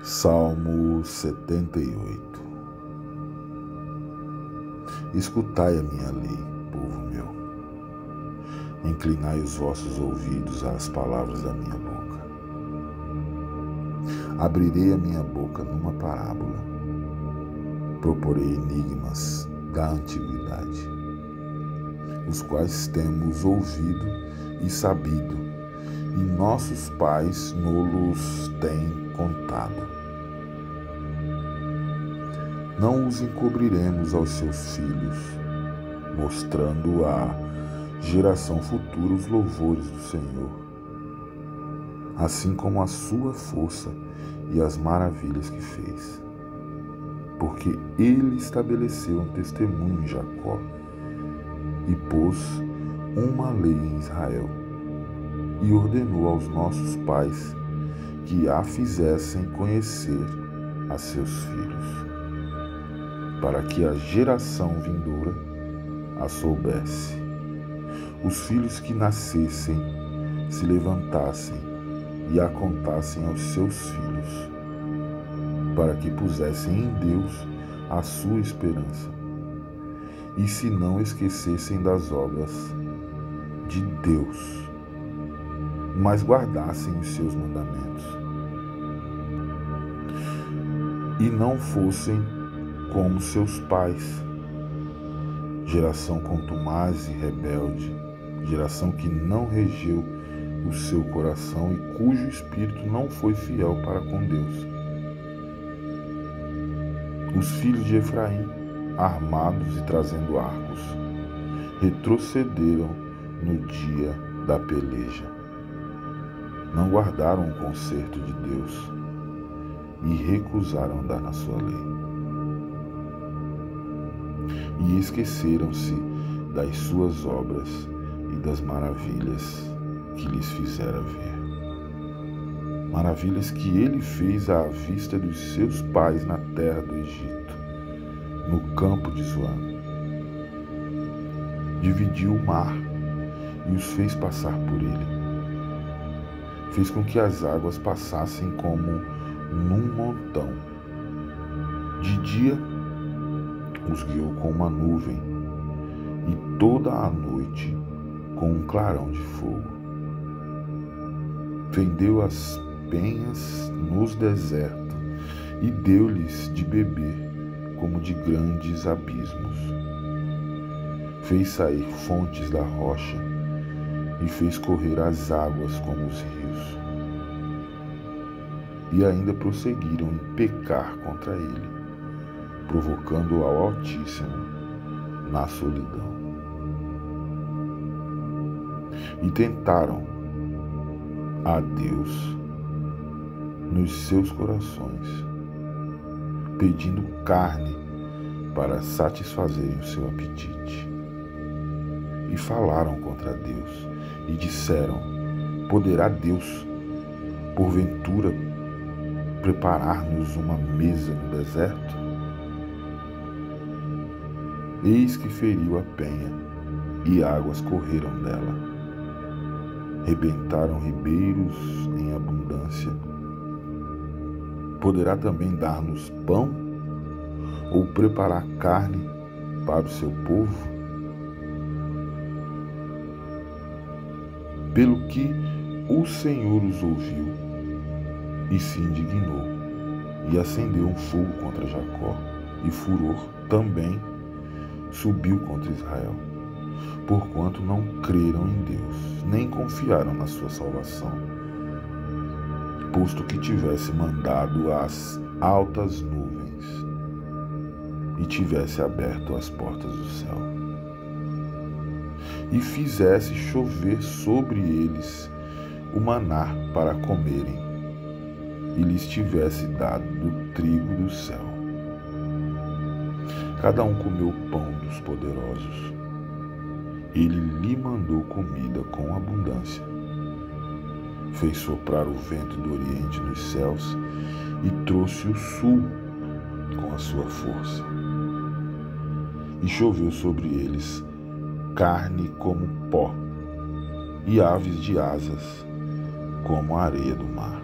Salmo 78. Escutai a minha lei, povo meu. Inclinai os vossos ouvidos às palavras da minha boca. Abrirei a minha boca numa parábola. Proporei enigmas da antiguidade, os quais temos ouvido e sabido, e nossos pais nos têm contado. Não os encobriremos aos seus filhos, mostrando à geração futura os louvores do Senhor, assim como a sua força e as maravilhas que fez. Porque ele estabeleceu um testemunho em Jacó e pôs uma lei em Israel, e ordenou aos nossos pais que a fizessem conhecer a seus filhos, para que a geração vindoura a soubesse. Os filhos que nascessem se levantassem e a contassem aos seus filhos, para que pusessem em Deus a sua esperança, e se não esquecessem das obras de Deus, mas guardassem os seus mandamentos, e não fossem como seus pais, geração contumaz e rebelde, geração que não regeu o seu coração e cujo espírito não foi fiel para com Deus. Os filhos de Efraim, armados e trazendo arcos, retrocederam no dia da peleja. Não guardaram o conserto de Deus e recusaram andar na sua lei. E esqueceram-se das suas obras e das maravilhas que lhes fizera ver. Maravilhas que ele fez à vista dos seus pais na terra do Egito, no campo de Zoan. Dividiu o mar e os fez passar por ele. Fez com que as águas passassem como num montão. De dia os guiou com uma nuvem, e toda a noite com um clarão de fogo. Fendeu as penhas nos desertos e deu-lhes de beber como de grandes abismos. Fez sair fontes da rocha e fez correr as águas como os rios. E ainda prosseguiram em pecar contra ele, provocando ao Altíssimo na solidão. E tentaram a Deus nos seus corações, pedindo carne para satisfazerem o seu apetite. E falaram contra Deus e disseram: poderá Deus, porventura, preparar-nos uma mesa no deserto? Eis que feriu a penha, e águas correram dela. Rebentaram ribeiros em abundância. Poderá também dar-nos pão, ou preparar carne para o seu povo? Pelo que o Senhor os ouviu e se indignou, e acendeu um fogo contra Jacó, e furor também subiu contra Israel, porquanto não creram em Deus, nem confiaram na sua salvação, posto que tivesse mandado as altas nuvens e tivesse aberto as portas do céu, e fizesse chover sobre eles o maná para comerem, e lhes tivesse dado do trigo do céu. Cada um comeu o pão dos poderosos. Ele lhe mandou comida com abundância. Fez soprar o vento do oriente nos céus e trouxe o sul com a sua força. E choveu sobre eles carne como pó e aves de asas como a areia do mar.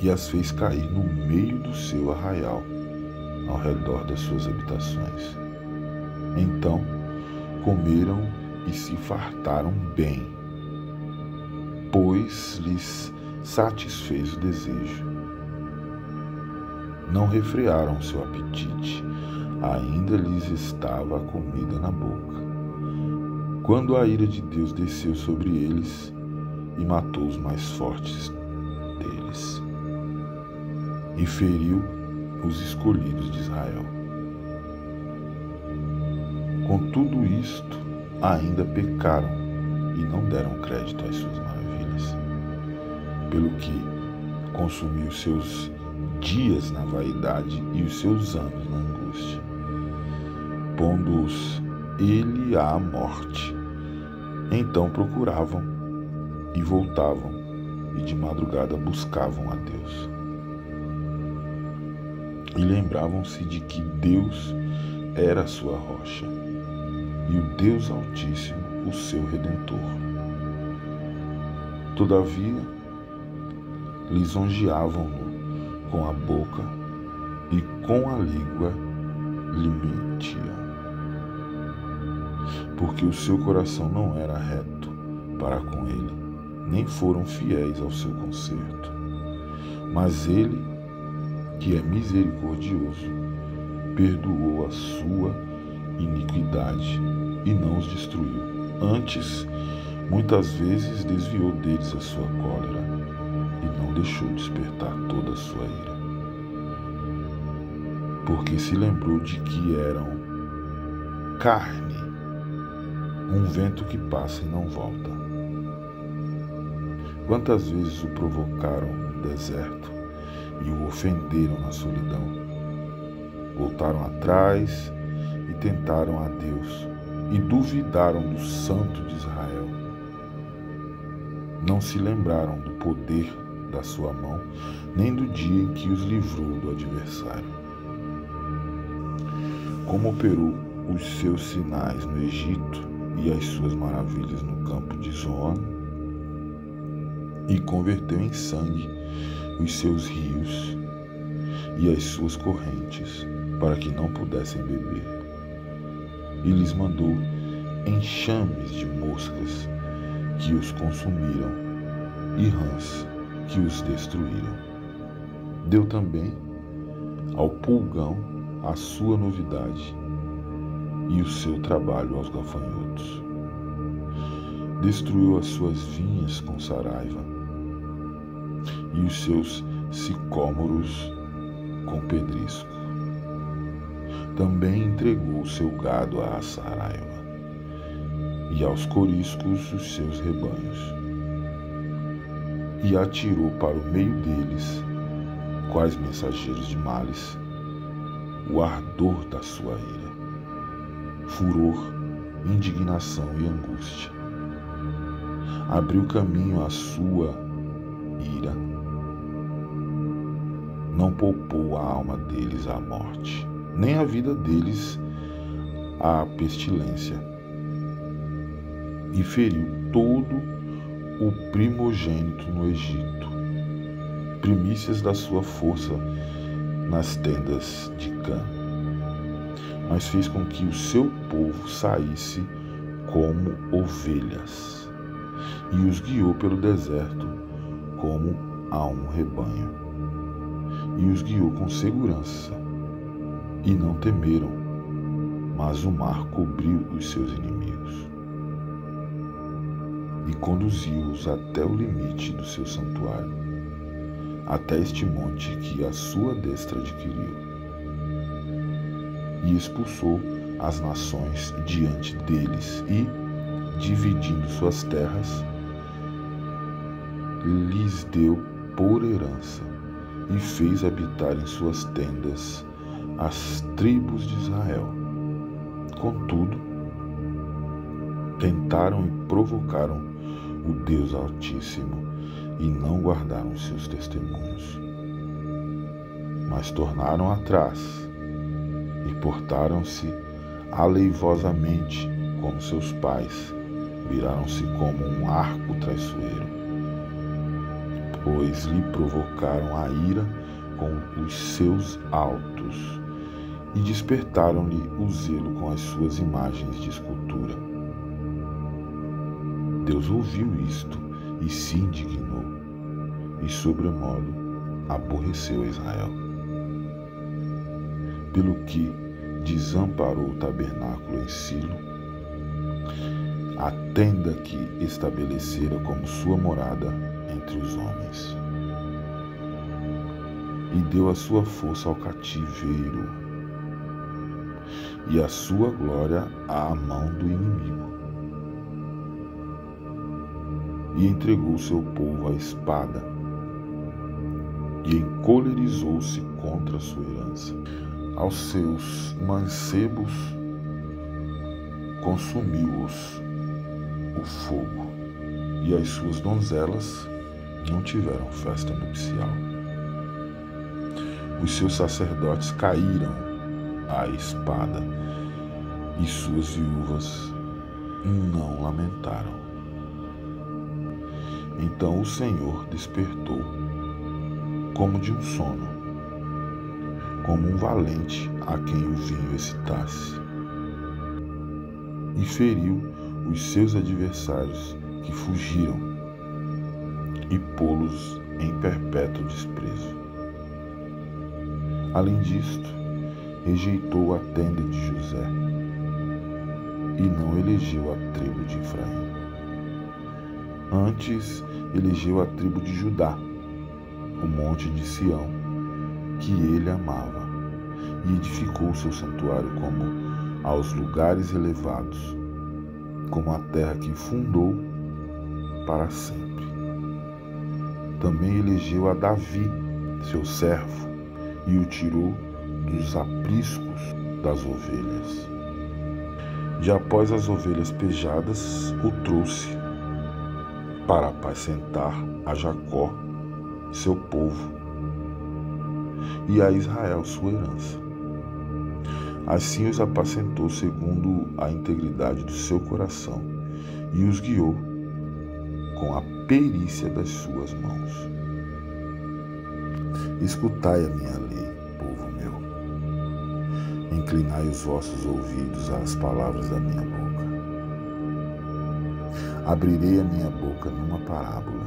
e as fez cair no meio do seu arraial, ao redor das suas habitações. Então comeram e se fartaram bem, pois lhes satisfez o desejo. Não refrearam seu apetite, ainda lhes estava a comida na boca, quando a ira de Deus desceu sobre eles e matou os mais fortes deles, e feriu os escolhidos de Israel. Com tudo isto, ainda pecaram e não deram crédito às suas maravilhas, pelo que consumiu seus dias na vaidade e os seus anos na angústia, pondo-os ele à morte. Então procuravam e voltavam, e de madrugada buscavam a Deus. E lembravam-se de que Deus era a sua rocha, e o Deus Altíssimo o seu Redentor. Todavia, lisonjeavam-no com a boca e com a língua lhe mentiam, porque o seu coração não era reto para com ele, nem foram fiéis ao seu conserto. Mas ele, que é misericordioso, perdoou a sua iniquidade e não os destruiu. Antes, muitas vezes desviou deles a sua cólera e não deixou despertar toda a sua ira, porque se lembrou de que eram carne, um vento que passa e não volta. Quantas vezes o provocaram no deserto e o ofenderam na solidão? Voltaram atrás e tentaram a Deus e duvidaram do Santo de Israel. Não se lembraram do poder da sua mão, nem do dia em que os livrou do adversário. Como operou os seus sinais no Egito e as suas maravilhas no campo de Zoan, e converteu em sangue os seus rios e as suas correntes, para que não pudessem beber. E lhes mandou enxames de moscas que os consumiram e rãs que os destruíram. Deu também ao pulgão a sua novidade e o seu trabalho aos gafanhotos. Destruiu as suas vinhas com saraiva e os seus sicômoros com pedrisco. Também entregou o seu gado à saraiva e aos coriscos os seus rebanhos, e atirou para o meio deles, quais mensageiros de males, o ardor da sua ira, furor, indignação e angústia. Abriu caminho à sua ira, não poupou a alma deles à morte, nem a vida deles à pestilência, e feriu todo o primogênito no Egito, primícias da sua força nas tendas de Cã. Mas fez com que o seu povo saísse como ovelhas, e os guiou pelo deserto como a um rebanho, e os guiou com segurança, e não temeram, mas o mar cobriu os seus inimigos, e conduziu-os até o limite do seu santuário, até este monte que a sua destra adquiriu, e expulsou as nações diante deles, e, dividindo suas terras, lhes deu por herança, e fez habitar em suas tendas as tribos de Israel. Contudo, tentaram e provocaram o Deus Altíssimo e não guardaram seus testemunhos, mas tornaram atrás e portaram-se aleivosamente como seus pais, viraram-se como um arco traiçoeiro. pois lhe provocaram a ira com os seus altos e despertaram-lhe o zelo com as suas imagens de escultura. Deus ouviu isto e se indignou, e sobremodo aborreceu a Israel, pelo que desamparou o tabernáculo em Silo, a tenda que estabelecera como sua morada entre os homens, e deu a sua força ao cativeiro e a sua glória à mão do inimigo, e entregou seu povo à espada, e encolerizou-se contra a sua herança. Aos seus mancebos consumiu-os o fogo, e as suas donzelas não tiveram festa nupcial. Os seus sacerdotes caíram à espada, e suas viúvas não lamentaram. Então o Senhor despertou, como de um sono, como um valente a quem o vinho excitasse, e feriu os seus adversários que fugiram, e pô-los em perpétuo desprezo. Além disto, rejeitou a tenda de José, e não elegeu a tribo de Efraim. Antes elegeu a tribo de Judá, o monte de Sião, que ele amava, e edificou seu santuário como aos lugares elevados, como a terra que fundou para sempre. Também elegeu a Davi, seu servo, e o tirou dos apriscos das ovelhas. De após as ovelhas pejadas, o trouxe para apacentar a Jacó, seu povo, e a Israel, sua herança. Assim os apacentou segundo a integridade do seu coração, e os guiou com a perícia das suas mãos. Escutai a minha lei, povo meu. Inclinai os vossos ouvidos às palavras da minha boca. Abrirei a minha boca numa parábola.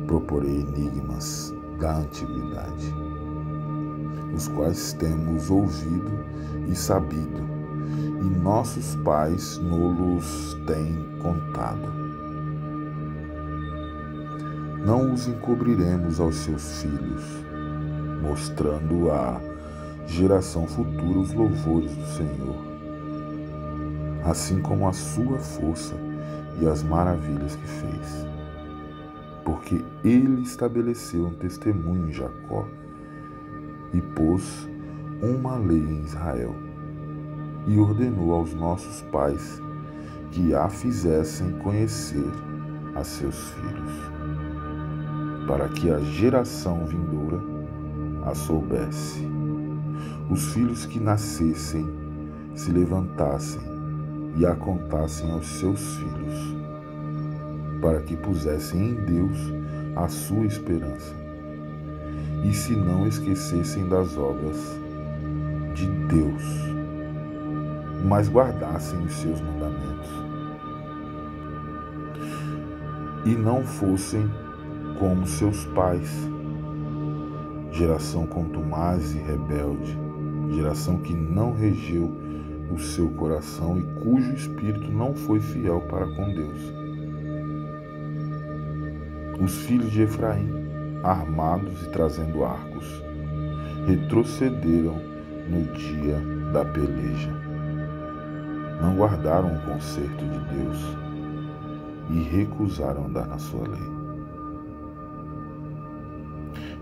Proporei enigmas da antiguidade, os quais temos ouvido e sabido, e nossos pais nos têm contado. Não os encobriremos aos seus filhos, mostrando à geração futura os louvores do Senhor, assim como a sua força e as maravilhas que fez. Porque ele estabeleceu um testemunho em Jacó e pôs uma lei em Israel, e ordenou aos nossos pais que a fizessem conhecer a seus filhos, para que a geração vindoura a soubesse. Os filhos que nascessem se levantassem e a contassem aos seus filhos, para que pusessem em Deus a sua esperança, e se não esquecessem das obras de Deus, mas guardassem os seus mandamentos, e não fossem como seus pais, geração contumaz e rebelde, geração que não regeu o seu coração e cujo espírito não foi fiel para com Deus. Os filhos de Efraim, armados e trazendo arcos, retrocederam no dia da peleja. Não guardaram o conserto de Deus e recusaram andar na sua lei.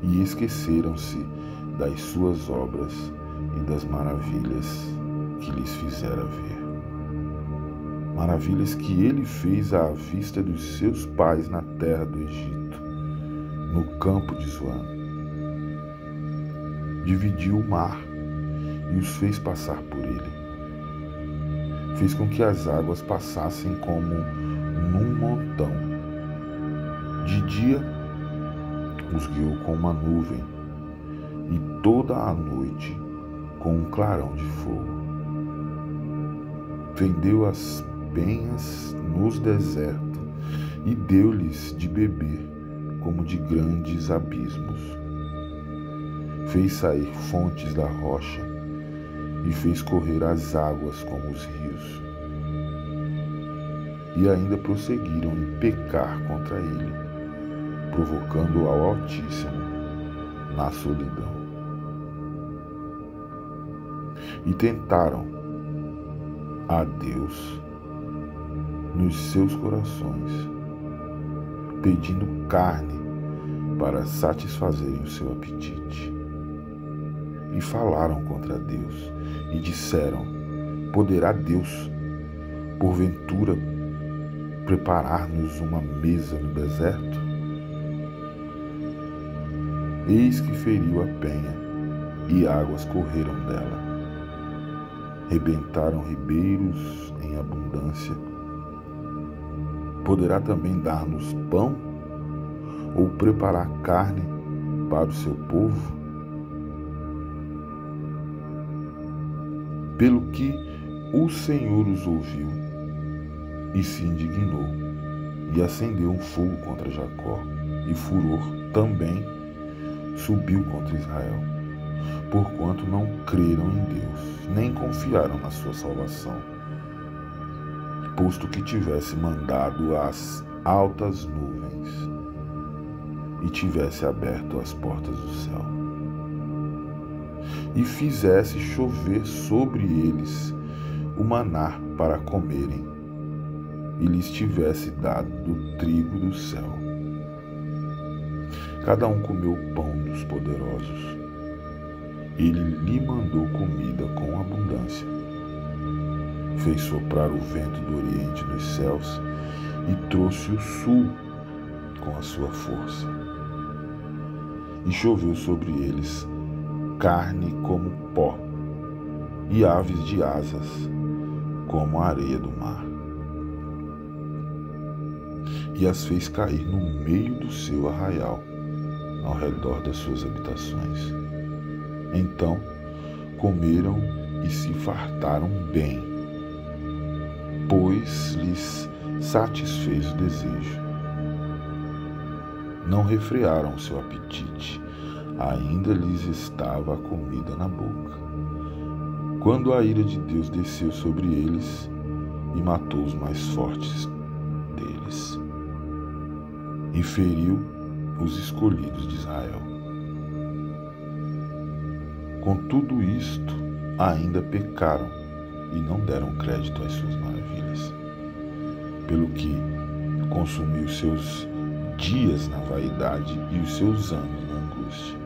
E esqueceram-se das suas obras e das maravilhas que lhes fizera ver. Maravilhas que ele fez à vista dos seus pais na terra do Egito, no campo de Zoan. Dividiu o mar e os fez passar por ele. Fez com que as águas passassem como num montão. De dia os guiou com uma nuvem e toda a noite com um clarão de fogo. Fendeu as penhas nos desertos e deu-lhes de beber como de grandes abismos. Fez sair fontes da rocha e fez correr as águas como os rios. E ainda prosseguiram em pecar contra ele, provocando ao Altíssimo na solidão. E tentaram a Deus nos seus corações, pedindo carne para satisfazerem o seu apetite. E falaram contra Deus e disseram: poderá Deus, porventura, preparar-nos uma mesa no deserto? Eis que feriu a penha e águas correram dela. Rebentaram ribeiros em abundância. Poderá também dar-nos pão ou preparar carne para o seu povo? Pelo que o Senhor os ouviu e se indignou, e acendeu um fogo contra Jacó, e furor também subiu contra Israel, porquanto não creram em Deus, nem confiaram na sua salvação, posto que tivesse mandado as altas nuvens e tivesse aberto as portas do céu, e fizesse chover sobre eles o maná para comerem, e lhes tivesse dado do trigo do céu. Cada um comeu o pão dos poderosos. Ele lhe mandou comida com abundância. Fez soprar o vento do oriente dos céus e trouxe o sul com a sua força. E choveu sobre eles carne como pó e aves de asas como a areia do mar. E as fez cair no meio do seu arraial, ao redor das suas habitações. Então comeram e se fartaram bem, pois lhes satisfez o desejo. Não refrearam o seu apetite, ainda lhes estava a comida na boca. Quando a ira de Deus desceu sobre eles e matou os mais fortes deles, e feriu os escolhidos de Israel. Com tudo isto, ainda pecaram e não deram crédito às suas maravilhas, pelo que consumiu seus dias na vaidade e os seus anos na angústia,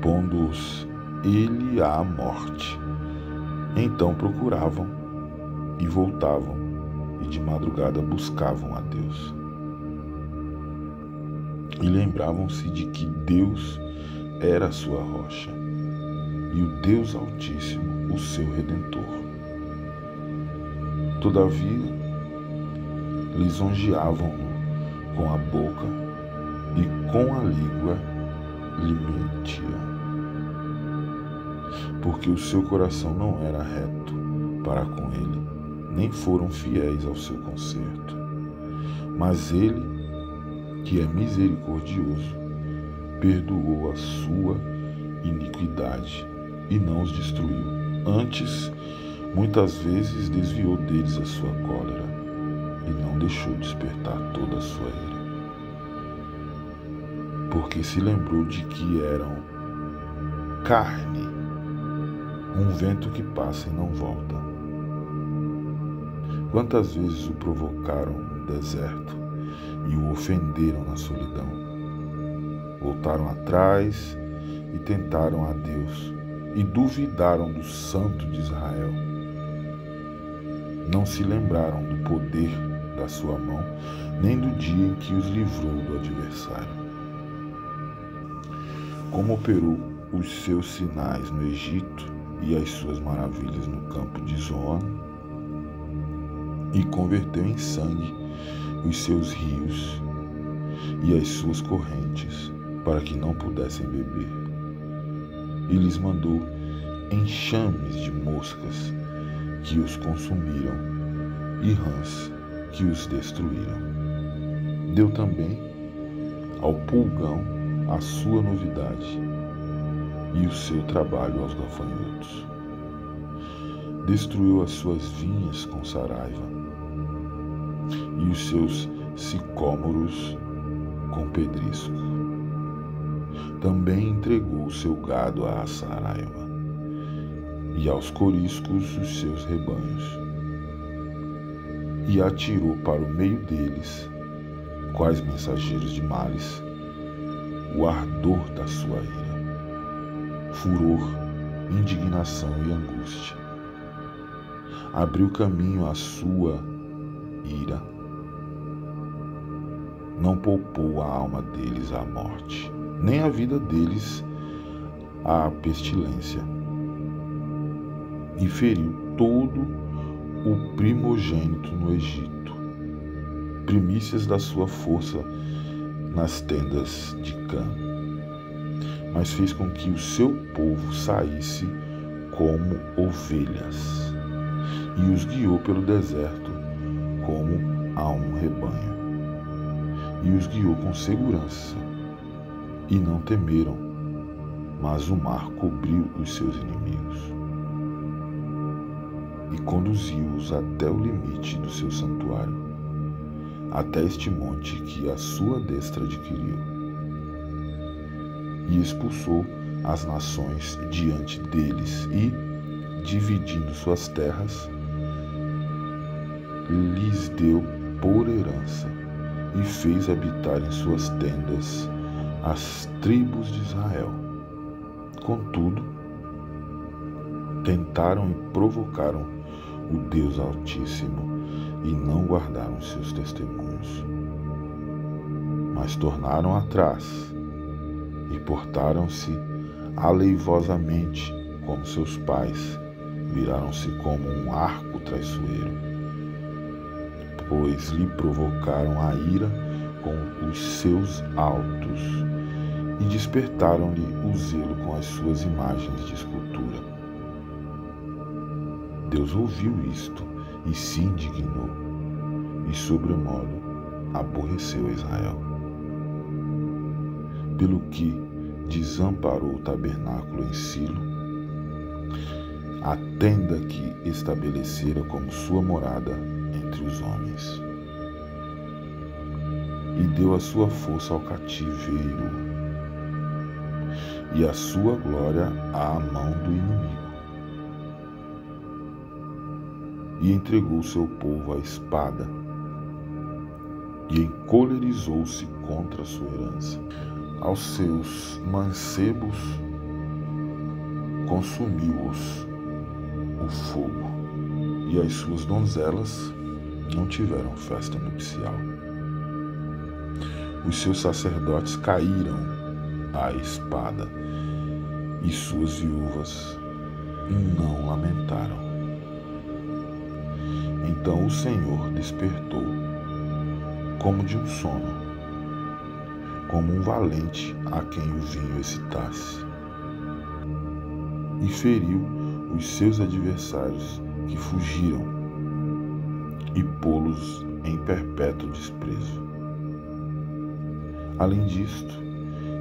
pondo-os ele à morte. Então procuravam e voltavam, e de madrugada buscavam a Deus. E lembravam-se de que Deus era a sua rocha, e o Deus Altíssimo o seu Redentor. Todavia, lisonjeavam-no com a boca e com a língua lhe mentiam, porque o seu coração não era reto para com ele, nem foram fiéis ao seu conserto. Mas ele, que é misericordioso, perdoou a sua iniquidade e não os destruiu. Antes, muitas vezes desviou deles a sua cólera e não deixou despertar toda a sua ira. Porque se lembrou de que eram carne, um vento que passa e não volta. Quantas vezes o provocaram no deserto e o ofenderam na solidão? Voltaram atrás e tentaram a Deus e duvidaram do Santo de Israel. Não se lembraram do poder da sua mão, nem do dia em que os livrou do adversário. Como operou os seus sinais no Egito e as suas maravilhas no campo de Zoan, e converteu em sangue os seus rios e as suas correntes, para que não pudessem beber. E lhes mandou enxames de moscas que os consumiram e rãs que os destruíram. Deu também ao pulgão a sua novidade e o seu trabalho aos gafanhotos. Destruiu as suas vinhas com saraiva e os seus sicômoros com pedrisco. Também entregou o seu gado à saraiva e aos coriscos os seus rebanhos. E atirou para o meio deles, quais mensageiros de males, o ardor da sua ira, furor, indignação e angústia. Abriu caminho à sua ira. Não poupou a alma deles à morte, nem a vida deles à pestilência. E feriu todo o primogênito no Egito, primícias da sua força nas tendas de Cã. Mas fez com que o seu povo saísse como ovelhas, e os guiou pelo deserto como a um rebanho. E os guiou com segurança, e não temeram, mas o mar cobriu os seus inimigos. E conduziu-os até o limite do seu santuário, até este monte que a sua destra adquiriu. E expulsou as nações diante deles e, dividindo suas terras, lhes deu por herança e fez habitar em suas tendas as tribos de Israel. Contudo, tentaram e provocaram o Deus Altíssimo e não guardaram seus testemunhos, mas tornaram atrás e portaram-se aleivosamente como seus pais, viraram-se como um arco traiçoeiro, pois lhe provocaram a ira com os seus altos e despertaram-lhe o zelo com as suas imagens de escultura. Deus ouviu isto e se indignou, e sobremodo aborreceu Israel. Pelo que desamparou o tabernáculo em Silo, a tenda que estabelecera como sua morada entre os homens, e deu a sua força ao cativeiro e a sua glória à mão do inimigo, e entregou seu povo à espada, e encolerizou-se contra a sua herança. Aos seus mancebos consumiu-os o fogo, e as suas donzelas não tiveram festa nupcial. Os seus sacerdotes caíram à espada, e suas viúvas não lamentaram. Então o Senhor despertou, como de um sono, como um valente a quem o vinho excitasse, e feriu os seus adversários que fugiram, e pô-los em perpétuo desprezo. Além disto,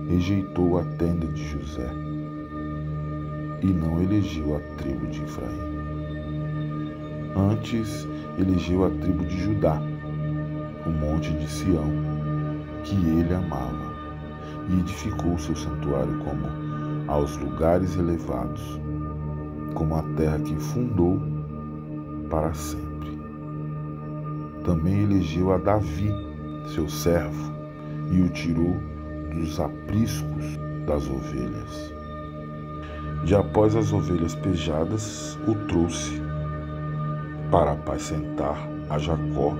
rejeitou a tenda de José, e não elegeu a tribo de Efraim. Antes, elegeu a tribo de Judá, o monte de Sião, que ele amava, e edificou seu santuário como aos lugares elevados, como a terra que fundou para sempre. Também elegeu a Davi, seu servo, e o tirou dos apriscos das ovelhas. De após as ovelhas pejadas, o trouxe para apacentar a Jacó,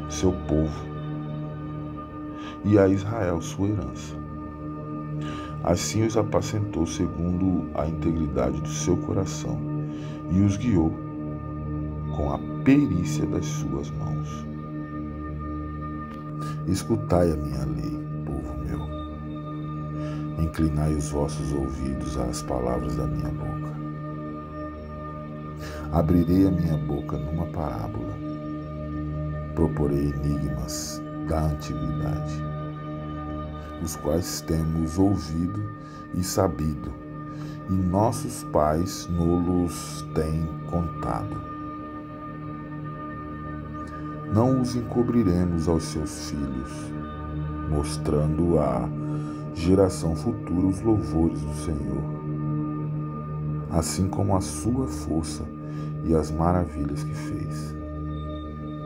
seu povo, e a Israel, sua herança. Assim os apacentou segundo a integridade do seu coração, e os guiou com a perícia das suas mãos. Escutai a minha lei, povo meu. Inclinai os vossos ouvidos às palavras da minha boca. Abrirei a minha boca numa parábola. Proporei enigmas da antiguidade, os quais temos ouvido e sabido, e nossos pais nos têm contado. Não os encobriremos aos seus filhos, mostrando à geração futura os louvores do Senhor, assim como a sua força e as maravilhas que fez.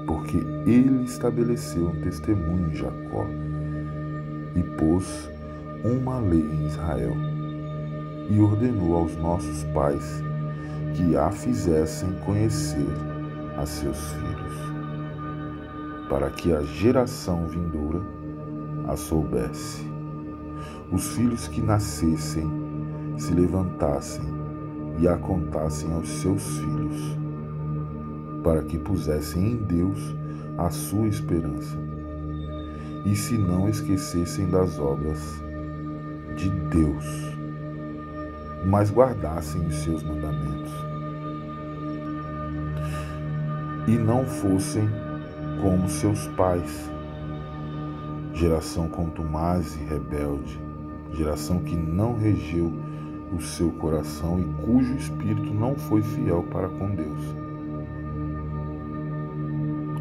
Porque ele estabeleceu um testemunho em Jacó e pôs uma lei em Israel, e ordenou aos nossos pais que a fizessem conhecer a seus filhos, para que a geração vindoura a soubesse. Os filhos que nascessem se levantassem e a contassem aos seus filhos, para que pusessem em Deus a sua esperança, e se não esquecessem das obras de Deus, mas guardassem os seus mandamentos, e não fossem como seus pais, geração contumaz e rebelde, geração que não regeu o seu coração e cujo espírito não foi fiel para com Deus.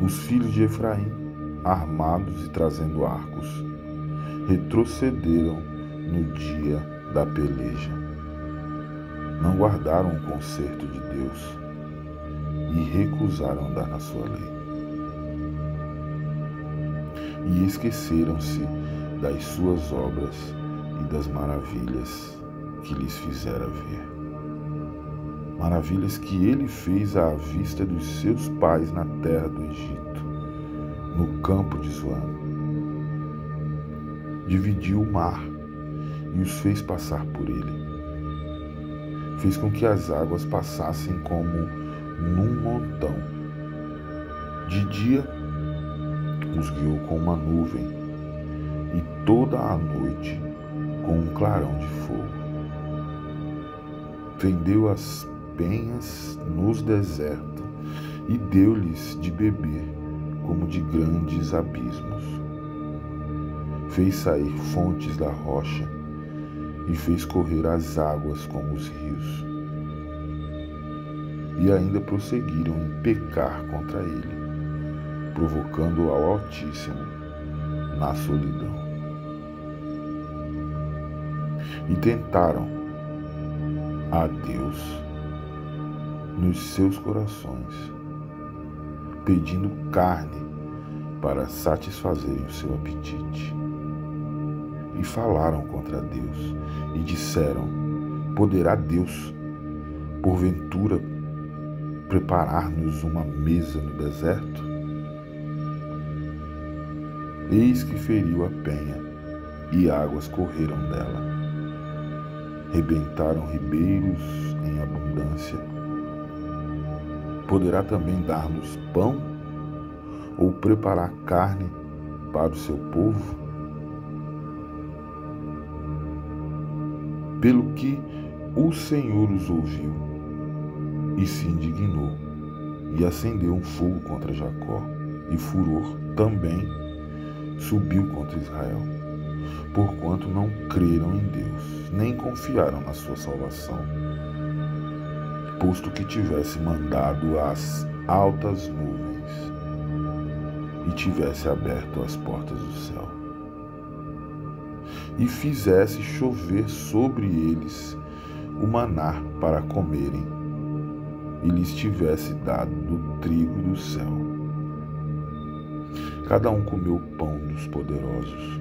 Os filhos de Efraim, armados e trazendo arcos, retrocederam no dia da peleja. Não guardaram o conserto de Deus e recusaram andar na sua lei. E esqueceram-se das suas obras e das maravilhas que lhes fizera ver. Maravilhas que ele fez à vista dos seus pais na terra do Egito, no campo de Zoan. Dividiu o mar e os fez passar por ele. Fez com que as águas passassem como num montão. De dia os guiou com uma nuvem, e toda a noite com um clarão de fogo. Fendeu as penhas nos desertos e deu-lhes de beber como de grandes abismos. Fez sair fontes da rocha e fez correr as águas como os rios. E ainda prosseguiram em pecar contra ele, provocando ao Altíssimo na solidão. E tentaram a Deus nos seus corações, pedindo carne para satisfazerem o seu apetite. E falaram contra Deus e disseram: poderá Deus, porventura, preparar-nos uma mesa no deserto? Eis que feriu a penha, e águas correram dela. Rebentaram ribeiros em abundância. Poderá também dar-nos pão, ou preparar carne para o seu povo? Pelo que o Senhor os ouviu e se indignou, e acendeu um fogo contra Jacó, e furor também subiu contra Israel, porquanto não creram em Deus, nem confiaram na sua salvação, posto que tivesse mandado as altas nuvens e tivesse aberto as portas do céu, e fizesse chover sobre eles o maná para comerem, e lhes tivesse dado do trigo do céu. Cada um comeu o pão dos poderosos.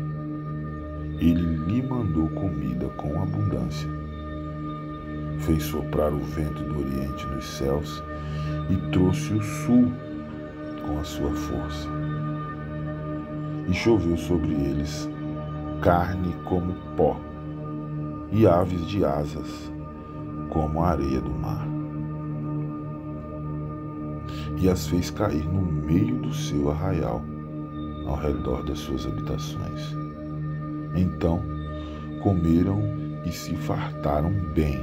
Ele lhe mandou comida com abundância. Fez soprar o vento do oriente nos céus e trouxe o sul com a sua força. E choveu sobre eles carne como pó e aves de asas como a areia do mar. E as fez cair no meio do seu arraial, ao redor das suas habitações. Então comeram e se fartaram bem,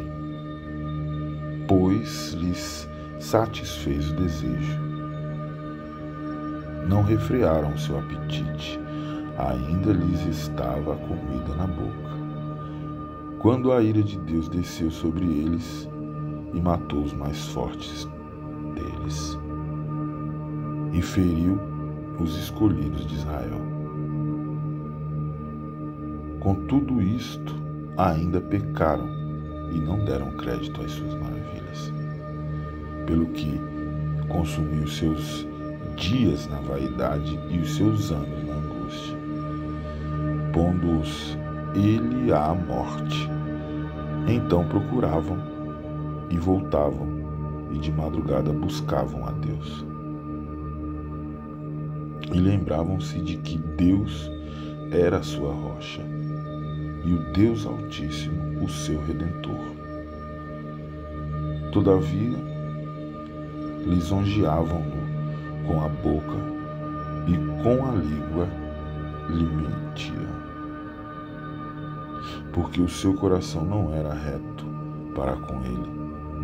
pois lhes satisfez o desejo. Não refrearam seu apetite, ainda lhes estava a comida na boca, quando a ira de Deus desceu sobre eles e matou os mais fortes deles, e feriu os escolhidos de Israel. Com tudo isto, ainda pecaram e não deram crédito às suas maravilhas, pelo que consumiu seus dias na vaidade e os seus anos na angústia, pondo-os ele à morte. Então procuravam e voltavam, e de madrugada buscavam a Deus. E lembravam-se de que Deus era a sua rocha, e o Deus Altíssimo o seu Redentor. Todavia, lisonjeavam-no com a boca e com a língua lhe mentiam, porque o seu coração não era reto para com ele,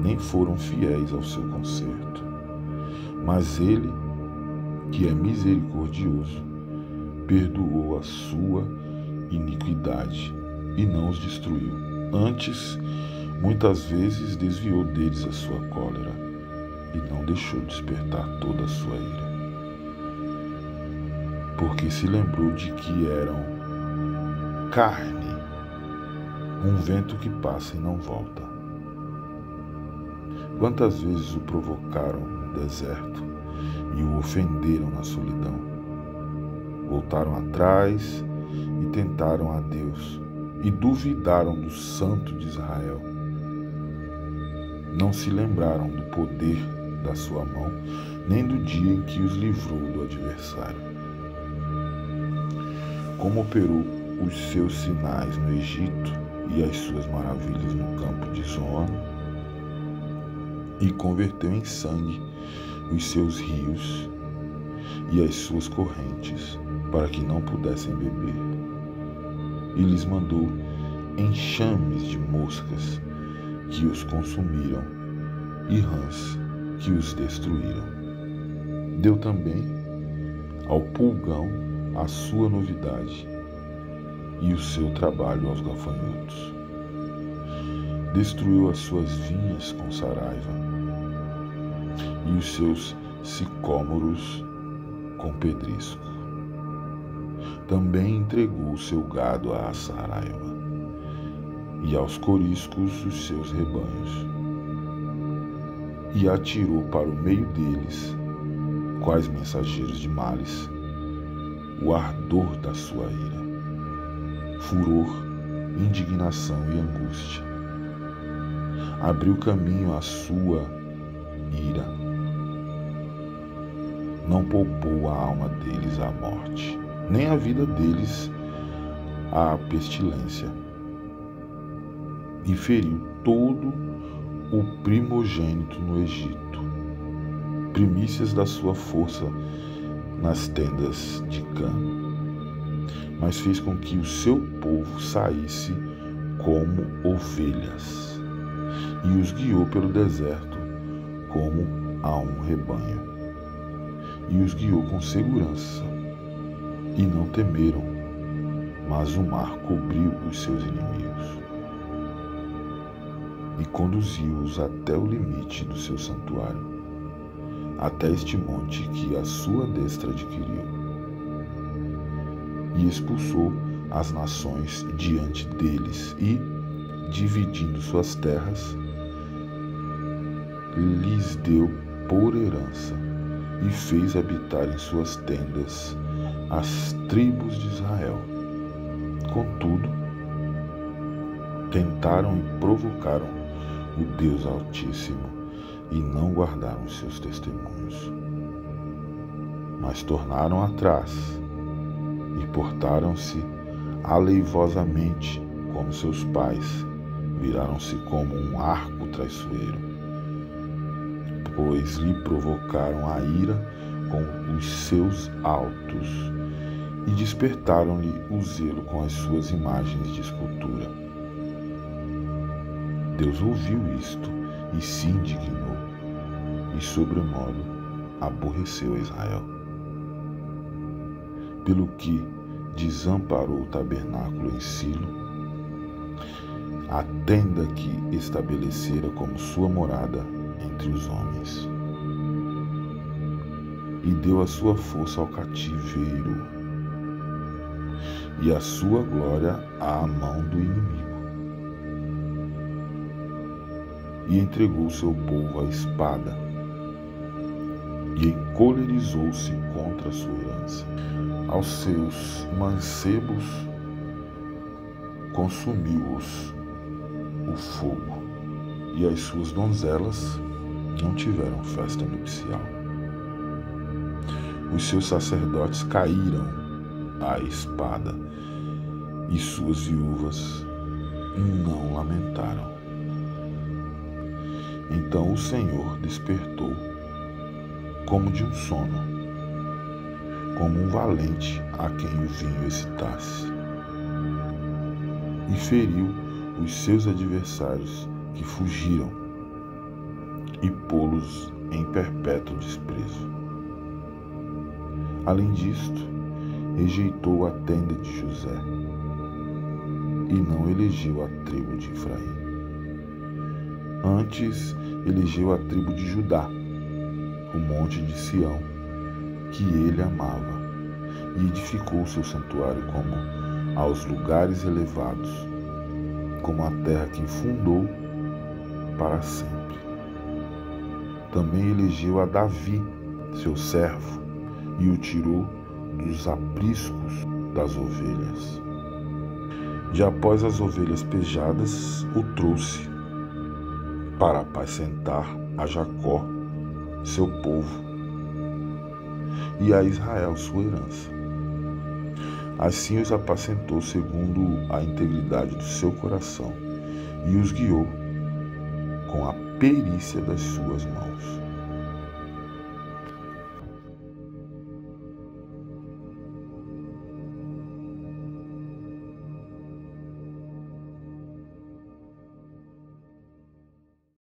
nem foram fiéis ao seu conserto. Mas ele, que é misericordioso, perdoou a sua iniquidade e não os destruiu. Antes, muitas vezes desviou deles a sua cólera e não deixou despertar toda a sua ira, porque se lembrou de que eram carne, um vento que passa e não volta. Quantas vezes o provocaram no deserto e o ofenderam na solidão? Voltaram atrás e tentaram a Deus e duvidaram do Santo de Israel. Não se lembraram do poder da sua mão, nem do dia em que os livrou do adversário. Como operou os seus sinais no Egito e as suas maravilhas no campo de Zoan, e converteu em sangue os seus rios e as suas correntes, para que não pudessem beber. E lhes mandou enxames de moscas que os consumiram e rãs que os destruíram. Deu também ao pulgão a sua novidade e o seu trabalho aos gafanhotos. Destruiu as suas vinhas com saraiva e os seus sicômoros com pedrisco. Também entregou o seu gado à saraiva e aos coriscos os seus rebanhos, e atirou para o meio deles, quais mensageiros de males, o ardor da sua ira, furor, indignação e angústia. Abriu caminho à sua ira. Não poupou a alma deles à morte, nem a vida deles à pestilência. E feriu todo o primogênito no Egito, primícias da sua força nas tendas de Cã. Mas fez com que o seu povo saísse como ovelhas, e os guiou pelo deserto como a um rebanho. E os guiou com segurança, e não temeram, mas o mar cobriu os seus inimigos. E conduziu-os até o limite do seu santuário, até este monte que a sua destra adquiriu. E expulsou as nações diante deles, e, dividindo suas terras, lhes deu por herança, e fez habitar em suas tendas as tribos de Israel. Contudo, tentaram e provocaram o Deus Altíssimo, e não guardaram os seus testemunhos, mas tornaram atrás e portaram-se aleivosamente como seus pais, viraram-se como um arco traiçoeiro, pois lhe provocaram a ira com os seus altos e despertaram-lhe o zelo com as suas imagens de escultura. Deus ouviu isto e se indignou, e sobremodo aborreceu a Israel. Pelo que desamparou o tabernáculo em Silo, a tenda que estabelecera como sua morada entre os homens, e deu a sua força ao cativeiro, e a sua glória à mão do inimigo, e entregou seu povo à espada, e encolerizou-se contra a sua herança. Aos seus mancebos consumiu-os o fogo, e as suas donzelas não tiveram festa nupcial. Os seus sacerdotes caíram à espada, e suas viúvas não lamentaram. Então o Senhor despertou como de um sono, como um valente a quem o vinho excitasse, e feriu os seus adversários que fugiram, e pô-los em perpétuo desprezo. Além disto, rejeitou a tenda de José, e não elegeu a tribo de Efraim. Antes, elegeu a tribo de Judá, o monte de Sião, que ele amava, e edificou seu santuário como aos lugares elevados, como a terra que fundou para sempre. Também elegeu a Davi, seu servo, e o tirou dos apriscos das ovelhas. De após as ovelhas pejadas, o trouxe para apacentar a Jacó, seu povo, e a Israel, sua herança. Assim os apacentou segundo a integridade do seu coração, e os guiou com a perícia das suas mãos.